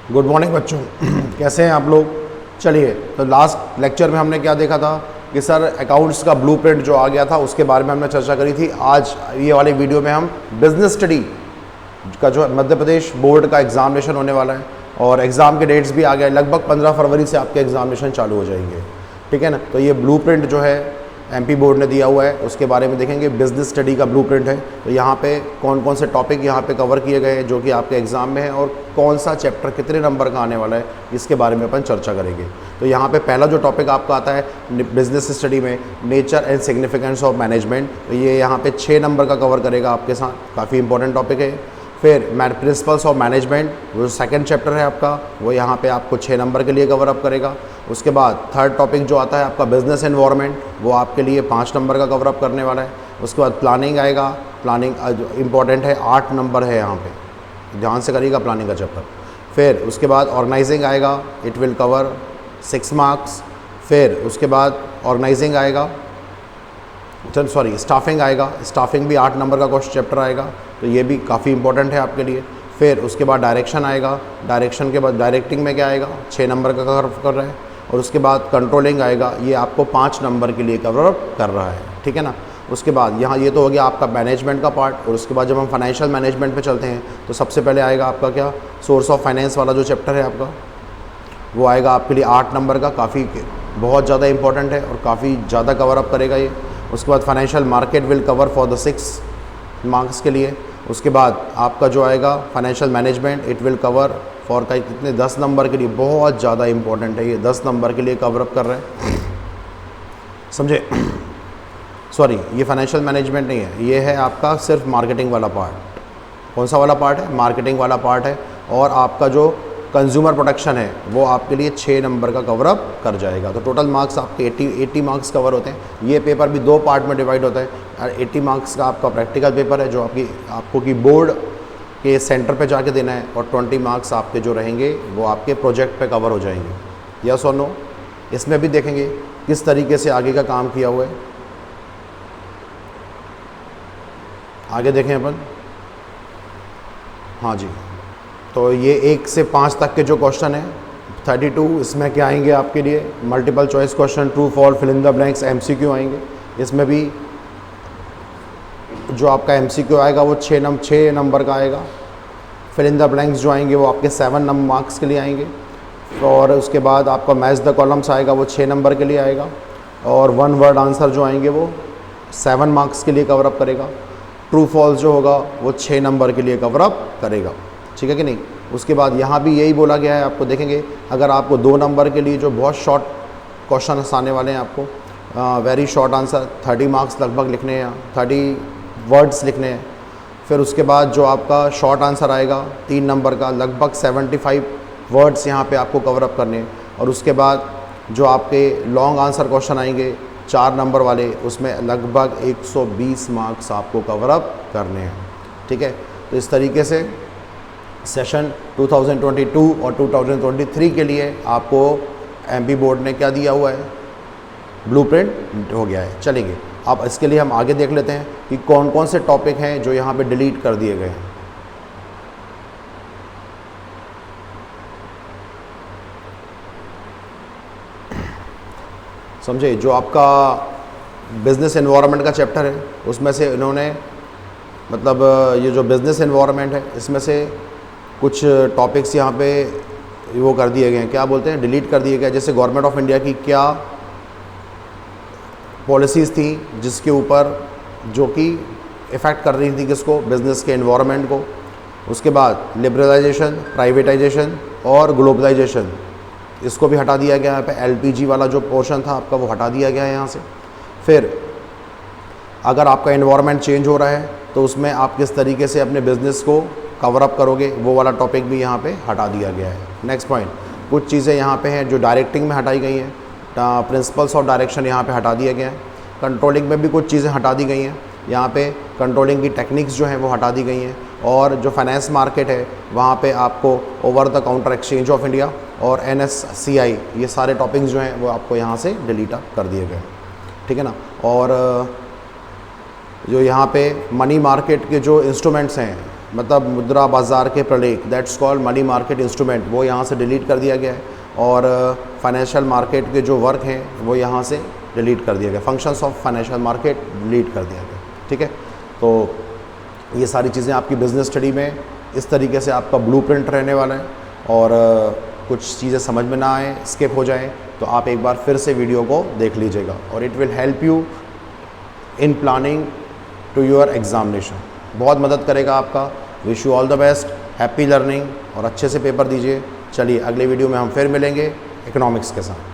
Good morning बच्चों। कैसे हैं आप लोग। चलिए, तो लास्ट लेक्चर में हमने क्या देखा था कि सर अकाउंट्स का ब्लूप्रिंट जो आ गया था उसके बारे में हमने चर्चा करी थी। आज ये वाले वीडियो में हम बिजनेस स्टडी का जो मध्य प्रदेश बोर्ड का एग्जामिनेशन होने वाला है और एग्ज़ाम के डेट्स भी आ गए, लगभग 15 फरवरी से आपके एग्जामिनेशन चालू हो जाएंगे, ठीक है ना। तो ये ब्लूप्रिंट जो है एमपी बोर्ड ने दिया हुआ है, उसके बारे में देखेंगे। बिजनेस स्टडी का ब्लूप्रिंट है, तो यहाँ पे कौन कौन से टॉपिक यहाँ पे कवर किए गए हैं जो कि आपके एग्ज़ाम में है और कौन सा चैप्टर कितने नंबर का आने वाला है, इसके बारे में अपन चर्चा करेंगे। तो यहाँ पे पहला जो टॉपिक आपका आता है बिजनेस स्टडी में, nature and significance of management, तो ये यहाँ पे 6 नंबर का कवर करेगा आपके साथ, काफ़ी इंपॉर्टेंट टॉपिक है। फिर प्रिंसिपल्स ऑफ मैनेजमेंट वो सेकंड चैप्टर है आपका, वो यहाँ पे आपको 6 नंबर के लिए कवर अप करेगा। उसके बाद थर्ड टॉपिक जो आता है आपका बिजनेस एनवायरनमेंट, वो आपके लिए 5 नंबर का कवर अप करने वाला है। उसके बाद प्लानिंग आएगा, प्लानिंग इंपॉर्टेंट है, 8 नंबर है यहाँ पे, ध्यान से करिएगा प्लानिंग का चैप्टर। फिर उसके बाद ऑर्गेनाइजिंग आएगा, इट विल कवर 6 मार्क्स। फिर उसके बाद ऑर्गेनाइजिंग आएगा, स्टाफिंग आएगा, स्टाफिंग भी 8 नंबर का क्वेश्चन चैप्टर आएगा, तो ये भी काफ़ी इंपॉर्टेंट है आपके लिए। फिर उसके बाद डायरेक्शन आएगा, डायरेक्शन के बाद डायरेक्टिंग में क्या आएगा, 6 नंबर का कवर कर रहा है। और उसके बाद कंट्रोलिंग आएगा, ये आपको 5 नंबर के लिए कवर कर रहा है, ठीक है ना। उसके बाद यहाँ ये तो हो गया आपका मैनेजमेंट का पार्ट। और उसके बाद जब हम फाइनेंशियल मैनेजमेंट पे चलते हैं तो सबसे पहले आएगा आपका क्या, सोर्स ऑफ फाइनेंस वाला जो चैप्टर है आपका, वो आएगा आपके लिए 8 नंबर का, काफ़ी बहुत ज़्यादा इंपॉर्टेंट है और काफ़ी ज़्यादा कवर अप करेगा ये। उसके बाद financial market will cover for the 6 marks के लिए। उसके बाद आपका जो आएगा financial management, it will cover for का कितने 10 नंबर के लिए, बहुत ज़्यादा इंपॉर्टेंट है ये, 10 नंबर के लिए कवर अप कर रहे हैं, समझे। सॉरी, ये फाइनेंशियल मैनेजमेंट नहीं है, ये है आपका सिर्फ मार्केटिंग वाला पार्ट। कौन सा वाला पार्ट है, मार्केटिंग वाला पार्ट है। और आपका जो कंज्यूमर प्रोटेक्शन है वो आपके लिए 6 नंबर का कवर अप कर जाएगा। तो टोटल मार्क्स आपके 80 मार्क्स कवर होते हैं। ये पेपर भी 2 पार्ट में डिवाइड होता है और 80 मार्क्स का आपका प्रैक्टिकल पेपर है जो आपको की बोर्ड के सेंटर पे जाके देना है, और 20 मार्क्स आपके जो रहेंगे वो आपके प्रोजेक्ट पे कवर हो जाएंगे। यस और नो। इसमें भी देखेंगे किस तरीके से आगे का काम किया हुआ है, आगे देखें अपन। हाँ जी, तो ये 1 से 5 तक के जो क्वेश्चन है 32, इसमें क्या आएंगे आपके लिए, multiple choice question, true false, fill in the blanks, MCQ आएंगे। इसमें भी जो आपका एमसीक्यू आएगा वो 6 नंबर का आएगा। फिल इन द ब्लैंक्स जो आएंगे वो आपके 7 मार्क्स के लिए आएंगे। और उसके बाद आपका मैच द कॉलम्स आएगा, वो 6 नंबर के लिए आएगा। और 1 वर्ड आंसर जो आएंगे वो 7 मार्क्स के लिए कवर अप करेगा। ट्रू फॉल्स जो होगा वो 6 नंबर के लिए कवर अप करेगा, ठीक है कि नहीं। उसके बाद यहाँ भी यही बोला गया है, आपको देखेंगे अगर आपको 2 नंबर के लिए जो बहुत शॉर्ट क्वेश्चन आने वाले हैं आपको, वेरी शॉर्ट आंसर, 30 मार्क्स लगभग लिखने हैं, 30 वर्ड्स लिखने हैं। फिर उसके बाद जो आपका शॉर्ट आंसर आएगा 3 नंबर का, लगभग 75 वर्ड्स यहाँ पे आपको कवर अप करने हैं। और उसके बाद जो आपके लॉन्ग आंसर क्वेश्चन आएंगे 4 नंबर वाले, उसमें लगभग 120 मार्क्स आपको कवर अप करने हैं, ठीक है। तो इस तरीके से सेशन 2022 और 2023 के लिए आपको एमपी बोर्ड ने क्या दिया हुआ है, ब्लूप्रिंट हो गया है। चलेंगे अब इसके लिए हम आगे देख लेते हैं कि कौन कौन से टॉपिक हैं जो यहाँ पे डिलीट कर दिए गए हैं। समझे, जो आपका बिजनेस एनवायरनमेंट का चैप्टर है उसमें से इन्होंने मतलब ये जो बिजनेस एनवायरनमेंट है इसमें से कुछ टॉपिक्स यहाँ पे वो कर दिए गए हैं, क्या बोलते हैं, डिलीट कर दिए गए। जैसे गवर्नमेंट ऑफ इंडिया की क्या पॉलिसीज़ थी जिसके ऊपर जो कि इफ़ेक्ट कर रही थी किसको, बिज़नेस के एनवायरनमेंट को। उसके बाद लिबरलाइजेशन, प्राइवेटाइजेशन और ग्लोबलाइजेशन, इसको भी हटा दिया गया। यहाँ पे एलपीजी वाला जो पोर्शन था आपका वो हटा दिया गया है यहाँ से। फिर अगर आपका एनवायरनमेंट चेंज हो रहा है तो उसमें आप किस तरीके से अपने बिज़नेस को कवर अप करोगे, वो वाला टॉपिक भी यहाँ पे हटा दिया गया है। नेक्स्ट पॉइंट, कुछ चीज़ें यहाँ पे हैं जो डायरेक्टिंग में हटाई गई हैं, प्रिंसिपल्स ऑफ डायरेक्शन यहाँ पे हटा दिया गया है। कंट्रोलिंग में भी कुछ चीज़ें हटा दी गई हैं, यहाँ पे कंट्रोलिंग की टेक्निक्स जो हैं वो हटा दी गई हैं। और जो फाइनेंस मार्केट है वहाँ पे आपको over the counter exchange of India और NSCI, ये सारे टॉपिक्स जो हैं वो आपको यहाँ से डिलीट कर दिए गए, ठीक है ना। और जो यहाँ पे मनी मार्केट के जो इंस्ट्रूमेंट्स हैं, मतलब मुद्रा बाज़ार के प्रलेख, that's called money market instrument, वो यहाँ से डिलीट कर दिया गया है। और फाइनेंशियल मार्केट के जो वर्क हैं वो यहाँ से डिलीट कर दिया गया, functions of financial market delete कर दिया गया। ठीक है, तो ये सारी चीज़ें आपकी बिज़नेस स्टडी में इस तरीके से आपका ब्लूप्रिंट रहने वाला है। और कुछ चीज़ें समझ में ना आए, स्किप हो जाएं, तो आप एक बार फिर से वीडियो को देख लीजिएगा और it will help you in planning to your examination, बहुत मदद करेगा आपका। Wish you all the best, happy learning और अच्छे से पेपर दीजिए। चलिए अगले वीडियो में हम फिर मिलेंगे इकोनॉमिक्स के साथ।